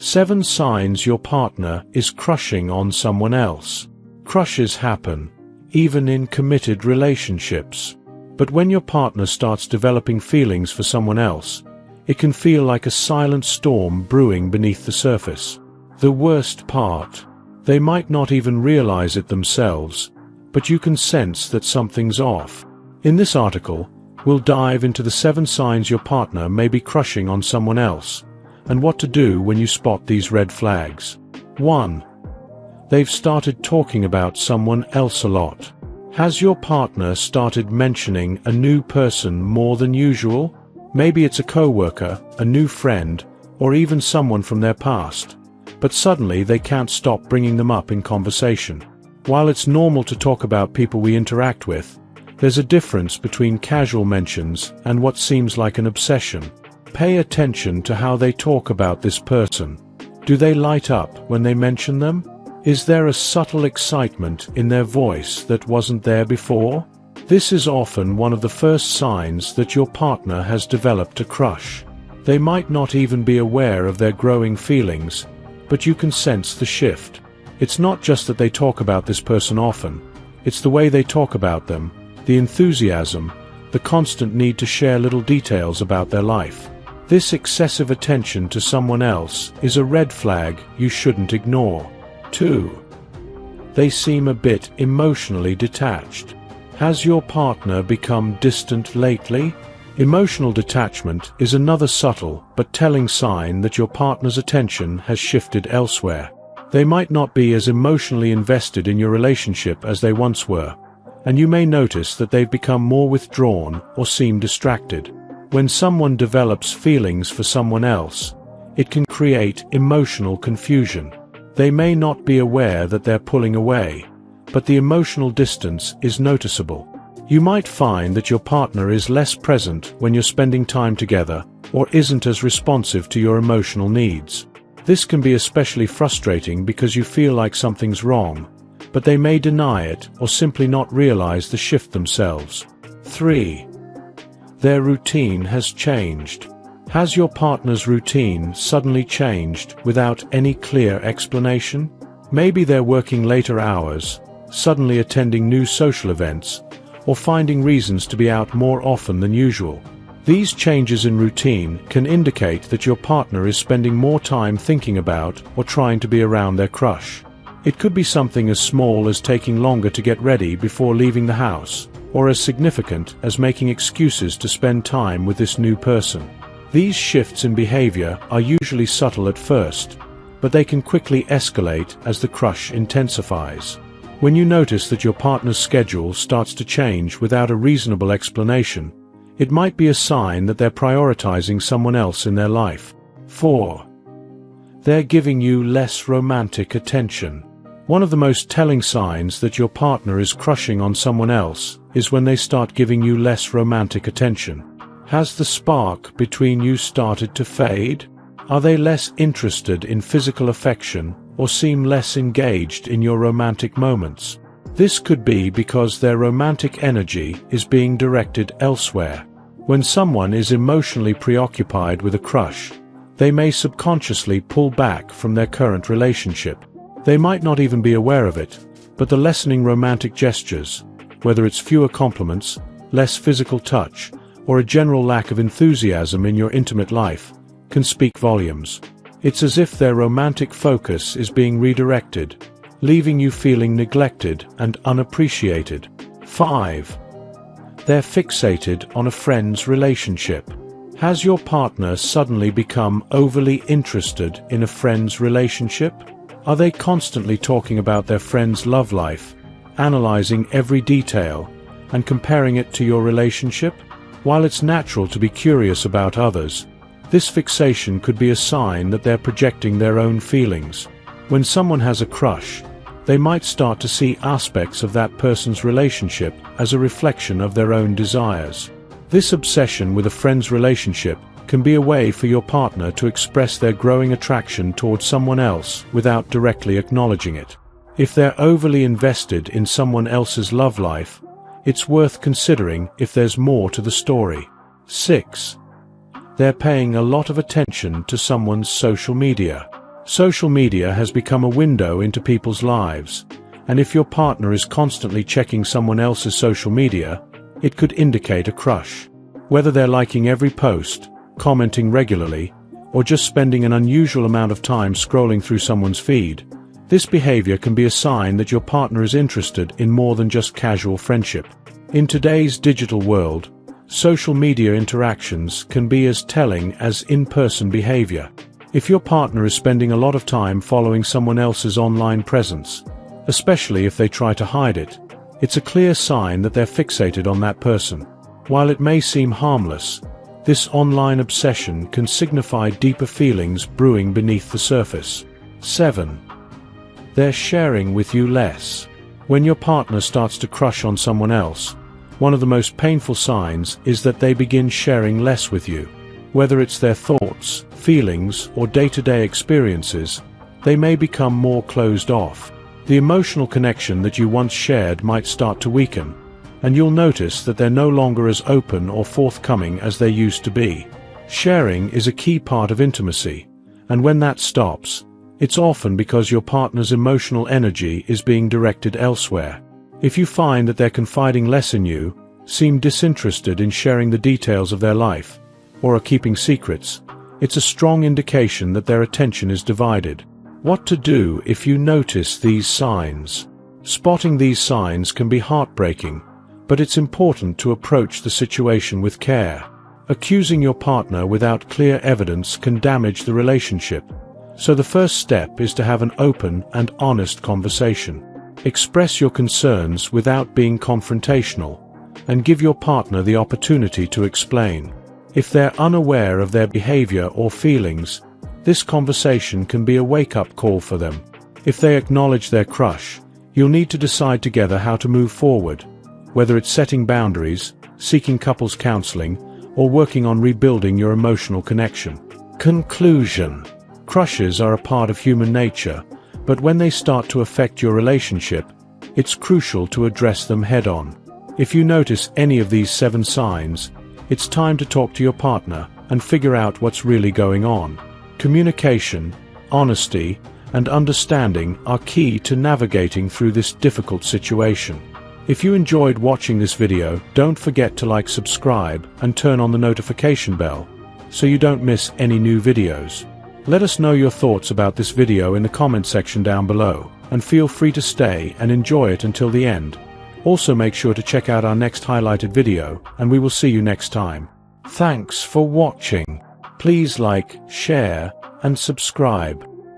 7 signs your partner is crushing on someone else. Crushes happen, even in committed relationships. But when your partner starts developing feelings for someone else, it can feel like a silent storm brewing beneath the surface. The worst part, they might not even realize it themselves, but you can sense that something's off. In this article, we'll dive into the 7 signs your partner may be crushing on someone else, and what to do when you spot these red flags. 1. They've started talking about someone else a lot. Has your partner started mentioning a new person more than usual? Maybe it's a coworker, a new friend, or even someone from their past. But suddenly they can't stop bringing them up in conversation. While it's normal to talk about people we interact with, there's a difference between casual mentions and what seems like an obsession. Pay attention to how they talk about this person. Do they light up when they mention them? Is there a subtle excitement in their voice that wasn't there before? This is often one of the first signs that your partner has developed a crush. They might not even be aware of their growing feelings, but you can sense the shift. It's not just that they talk about this person often, it's the way they talk about them, the enthusiasm, the constant need to share little details about their life. This excessive attention to someone else is a red flag you shouldn't ignore. 2. They seem a bit emotionally detached. Has your partner become distant lately? Emotional detachment is another subtle but telling sign that your partner's attention has shifted elsewhere. They might not be as emotionally invested in your relationship as they once were, and you may notice that they've become more withdrawn or seem distracted. When someone develops feelings for someone else, it can create emotional confusion. They may not be aware that they're pulling away, but the emotional distance is noticeable. You might find that your partner is less present when you're spending time together, or isn't as responsive to your emotional needs. This can be especially frustrating because you feel like something's wrong, but they may deny it or simply not realize the shift themselves. 3. Their routine has changed. Has your partner's routine suddenly changed without any clear explanation? Maybe they're working later hours, suddenly attending new social events, or finding reasons to be out more often than usual. These changes in routine can indicate that your partner is spending more time thinking about or trying to be around their crush. It could be something as small as taking longer to get ready before leaving the house, or as significant as making excuses to spend time with this new person. These shifts in behavior are usually subtle at first, but they can quickly escalate as the crush intensifies. When you notice that your partner's schedule starts to change without a reasonable explanation, it might be a sign that they're prioritizing someone else in their life. 4. They're giving you less romantic attention. One of the most telling signs that your partner is crushing on someone else is when they start giving you less romantic attention. Has the spark between you started to fade? Are they less interested in physical affection or seem less engaged in your romantic moments? This could be because their romantic energy is being directed elsewhere. When someone is emotionally preoccupied with a crush, they may subconsciously pull back from their current relationship. They might not even be aware of it, but the lessening romantic gestures, whether it's fewer compliments, less physical touch, or a general lack of enthusiasm in your intimate life, can speak volumes. It's as if their romantic focus is being redirected, leaving you feeling neglected and unappreciated. 5. They're fixated on a friend's relationship. Has your partner suddenly become overly interested in a friend's relationship? Are they constantly talking about their friend's love life, analyzing every detail, and comparing it to your relationship? While it's natural to be curious about others, this fixation could be a sign that they're projecting their own feelings. When someone has a crush, they might start to see aspects of that person's relationship as a reflection of their own desires. This obsession with a friend's relationship can be a way for your partner to express their growing attraction towards someone else without directly acknowledging it. If they're overly invested in someone else's love life, it's worth considering if there's more to the story. 6. They're paying a lot of attention to someone's social media. Social media has become a window into people's lives, and if your partner is constantly checking someone else's social media, it could indicate a crush. Whether they're liking every post, commenting regularly, or just spending an unusual amount of time scrolling through someone's feed, this behavior can be a sign that your partner is interested in more than just casual friendship. In today's digital world, social media interactions can be as telling as in-person behavior. If your partner is spending a lot of time following someone else's online presence, especially if they try to hide it, it's a clear sign that they're fixated on that person. While it may seem harmless, this online obsession can signify deeper feelings brewing beneath the surface. 7. They're sharing with you less. When your partner starts to crush on someone else, one of the most painful signs is that they begin sharing less with you. Whether it's their thoughts, feelings, or day-to-day experiences, they may become more closed off. The emotional connection that you once shared might start to weaken, and you'll notice that they're no longer as open or forthcoming as they used to be. Sharing is a key part of intimacy, and when that stops, it's often because your partner's emotional energy is being directed elsewhere. If you find that they're confiding less in you, seem disinterested in sharing the details of their life, or are keeping secrets, it's a strong indication that their attention is divided. What to do if you notice these signs? Spotting these signs can be heartbreaking, but it's important to approach the situation with care. Accusing your partner without clear evidence can damage the relationship, so the first step is to have an open and honest conversation. Express your concerns without being confrontational, and give your partner the opportunity to explain. If they're unaware of their behavior or feelings, this conversation can be a wake-up call for them. If they acknowledge their crush, you'll need to decide together how to move forward, whether it's setting boundaries, seeking couples counseling, or working on rebuilding your emotional connection. Conclusion. Crushes are a part of human nature, but when they start to affect your relationship, it's crucial to address them head-on. If you notice any of these 7 signs, it's time to talk to your partner and figure out what's really going on. Communication, honesty, and understanding are key to navigating through this difficult situation. If you enjoyed watching this video, don't forget to like, subscribe, and turn on the notification bell, so you don't miss any new videos. Let us know your thoughts about this video in the comment section down below, and feel free to stay and enjoy it until the end. Also make sure to check out our next highlighted video, and we will see you next time. Thanks for watching. Please like, share, and subscribe.